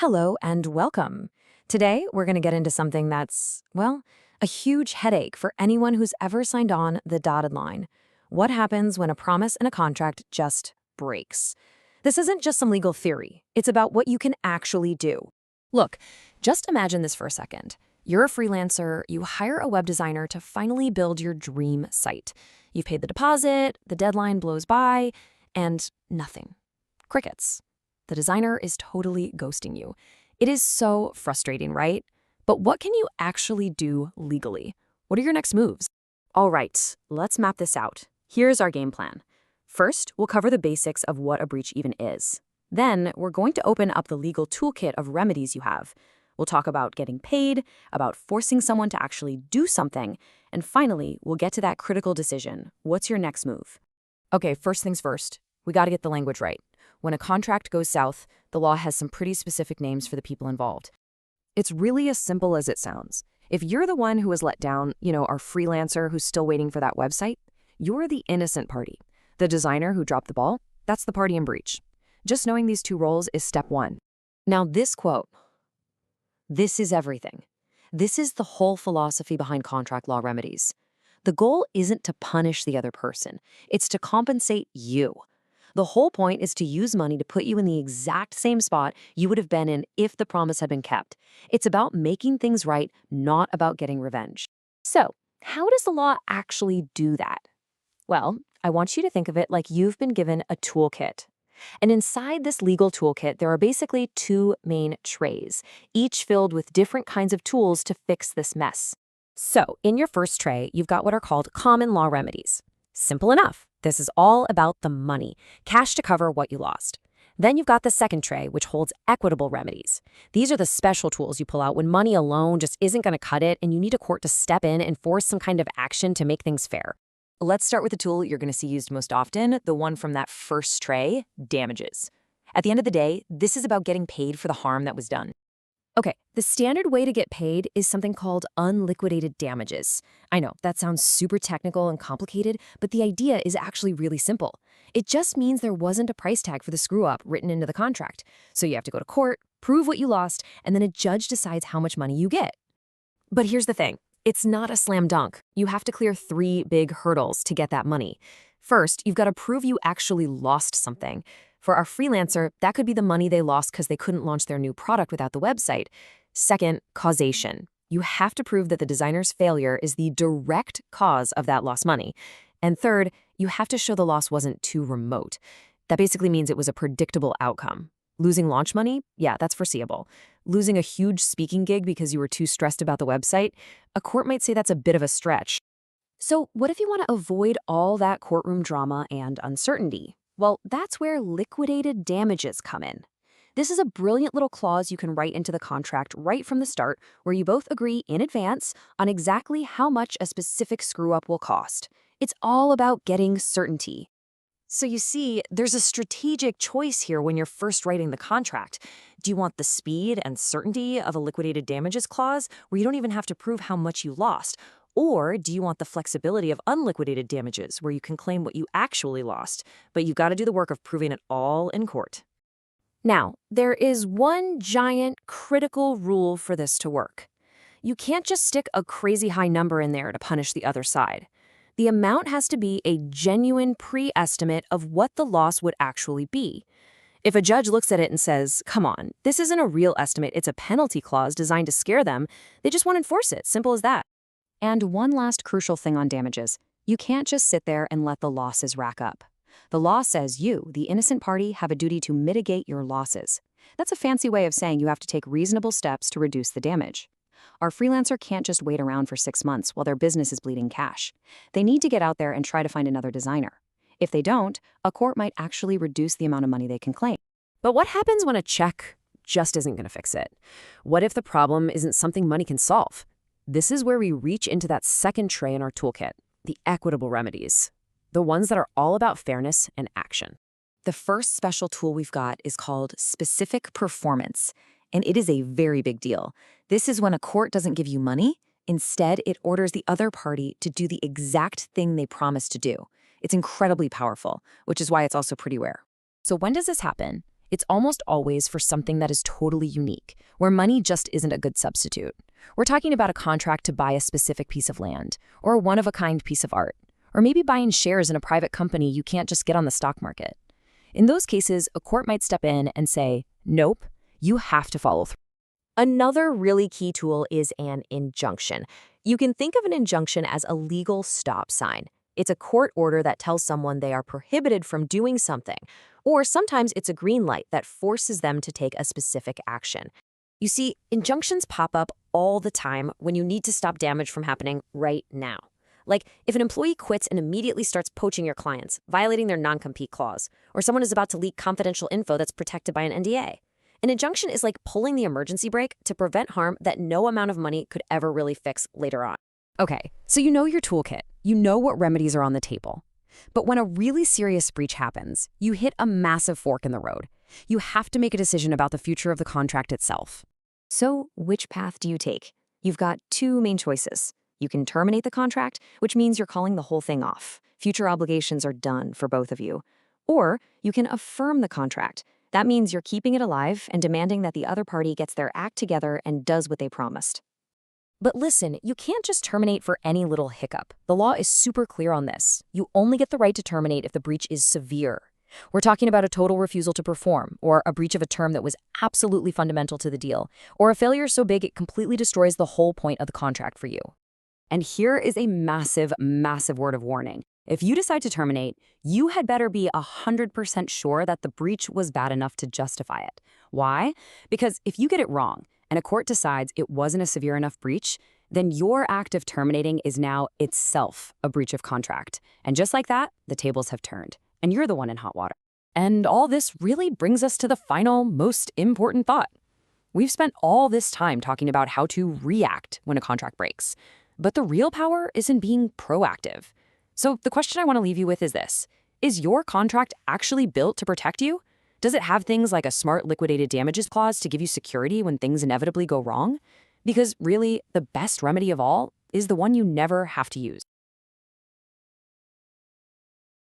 Hello and welcome. Today, we're going to get into something that's, well, a huge headache for anyone who's ever signed on the dotted line. What happens when a promise in a contract just breaks? This isn't just some legal theory. It's about what you can actually do. Look, just imagine this for a second. You're a freelancer, you hire a web designer to finally build your dream site. You've paid the deposit, the deadline blows by, and nothing. Crickets. The designer is totally ghosting you. It is so frustrating, right? But what can you actually do legally? What are your next moves? All right, let's map this out. Here's our game plan. First, we'll cover the basics of what a breach even is. Then, we're going to open up the legal toolkit of remedies you have. We'll talk about getting paid, about forcing someone to actually do something, and finally, we'll get to that critical decision. What's your next move? Okay, first things first. We got to get the language right. When a contract goes south, the law has some pretty specific names for the people involved. It's really as simple as it sounds. If you're the one who was let down, our freelancer who's still waiting for that website, you're the innocent party. The designer who dropped the ball, that's the party in breach. Just knowing these two roles is step one. Now this quote, this is everything. This is the whole philosophy behind contract law remedies. The goal isn't to punish the other person. It's to compensate you. The whole point is to use money to put you in the exact same spot you would have been in if the promise had been kept. It's about making things right, not about getting revenge. So, how does the law actually do that? Well, I want you to think of it like you've been given a toolkit. And inside this legal toolkit, there are basically two main trays, each filled with different kinds of tools to fix this mess. So, in your first tray, you've got what are called common law remedies. Simple enough. This is all about the money, cash to cover what you lost. Then you've got the second tray, which holds equitable remedies. These are the special tools you pull out when money alone just isn't going to cut it and you need a court to step in and force some kind of action to make things fair. Let's start with the tool you're going to see used most often, the one from that first tray, damages. At the end of the day, this is about getting paid for the harm that was done. Okay, the standard way to get paid is something called unliquidated damages. I know, that sounds super technical and complicated, but the idea is actually really simple. It just means there wasn't a price tag for the screw-up written into the contract. So you have to go to court, prove what you lost, and then a judge decides how much money you get. But here's the thing. It's not a slam dunk. You have to clear 3 big hurdles to get that money. First, you've got to prove you actually lost something. For our freelancer, that could be the money they lost because they couldn't launch their new product without the website. Second, causation. You have to prove that the designer's failure is the direct cause of that lost money. And third, you have to show the loss wasn't too remote. That basically means it was a predictable outcome. Losing launch money? Yeah, that's foreseeable. Losing a huge speaking gig because you were too stressed about the website? A court might say that's a bit of a stretch. So what if you want to avoid all that courtroom drama and uncertainty? Well, that's where liquidated damages come in. This is a brilliant little clause you can write into the contract right from the start, where you both agree in advance on exactly how much a specific screw-up will cost. It's all about getting certainty. So you see, there's a strategic choice here when you're first writing the contract. Do you want the speed and certainty of a liquidated damages clause, where you don't even have to prove how much you lost? Or do you want the flexibility of unliquidated damages, where you can claim what you actually lost, but you've got to do the work of proving it all in court? Now, there is one giant critical rule for this to work. You can't just stick a crazy high number in there to punish the other side. The amount has to be a genuine pre-estimate of what the loss would actually be. If a judge looks at it and says, come on, this isn't a real estimate, it's a penalty clause designed to scare them, they just won't enforce it, simple as that. And one last crucial thing on damages. You can't just sit there and let the losses rack up. The law says you, the innocent party, have a duty to mitigate your losses. That's a fancy way of saying you have to take reasonable steps to reduce the damage. Our freelancer can't just wait around for 6 months while their business is bleeding cash. They need to get out there and try to find another designer. If they don't, a court might actually reduce the amount of money they can claim. But what happens when a check just isn't going to fix it? What if the problem isn't something money can solve? This is where we reach into that second tray in our toolkit, the equitable remedies, the ones that are all about fairness and action. The first special tool we've got is called specific performance, and it is a very big deal. This is when a court doesn't give you money. Instead, it orders the other party to do the exact thing they promised to do. It's incredibly powerful, which is why it's also pretty rare. So when does this happen? It's almost always for something that is totally unique, where money just isn't a good substitute. We're talking about a contract to buy a specific piece of land, or a one-of-a-kind piece of art, or maybe buying shares in a private company you can't just get on the stock market. In those cases, a court might step in and say, nope, you have to follow through. Another really key tool is an injunction. You can think of an injunction as a legal stop sign. It's a court order that tells someone they are prohibited from doing something, or sometimes it's a green light that forces them to take a specific action. You see, injunctions pop up all the time when you need to stop damage from happening right now. Like if an employee quits and immediately starts poaching your clients, violating their non-compete clause, or someone is about to leak confidential info that's protected by an NDA. An injunction is like pulling the emergency brake to prevent harm that no amount of money could ever really fix later on. Okay, so you know your toolkit. You know what remedies are on the table. But when a really serious breach happens, you hit a massive fork in the road. You have to make a decision about the future of the contract itself. So which path do you take? You've got two main choices. You can terminate the contract, which means you're calling the whole thing off. Future obligations are done for both of you. Or you can affirm the contract. That means you're keeping it alive and demanding that the other party gets their act together and does what they promised. But listen, you can't just terminate for any little hiccup. The law is super clear on this. You only get the right to terminate if the breach is severe. We're talking about a total refusal to perform, or a breach of a term that was absolutely fundamental to the deal, or a failure so big it completely destroys the whole point of the contract for you. And here is a massive, massive word of warning. If you decide to terminate, you had better be 100% sure that the breach was bad enough to justify it. Why? Because if you get it wrong, and a court decides it wasn't a severe enough breach, then your act of terminating is now itself a breach of contract. And just like that, the tables have turned, and you're the one in hot water. And all this really brings us to the final, most important thought. We've spent all this time talking about how to react when a contract breaks, but the real power is in being proactive. So the question I want to leave you with is this. Is your contract actually built to protect you? Does it have things like a smart liquidated damages clause to give you security when things inevitably go wrong? Because really, the best remedy of all is the one you never have to use.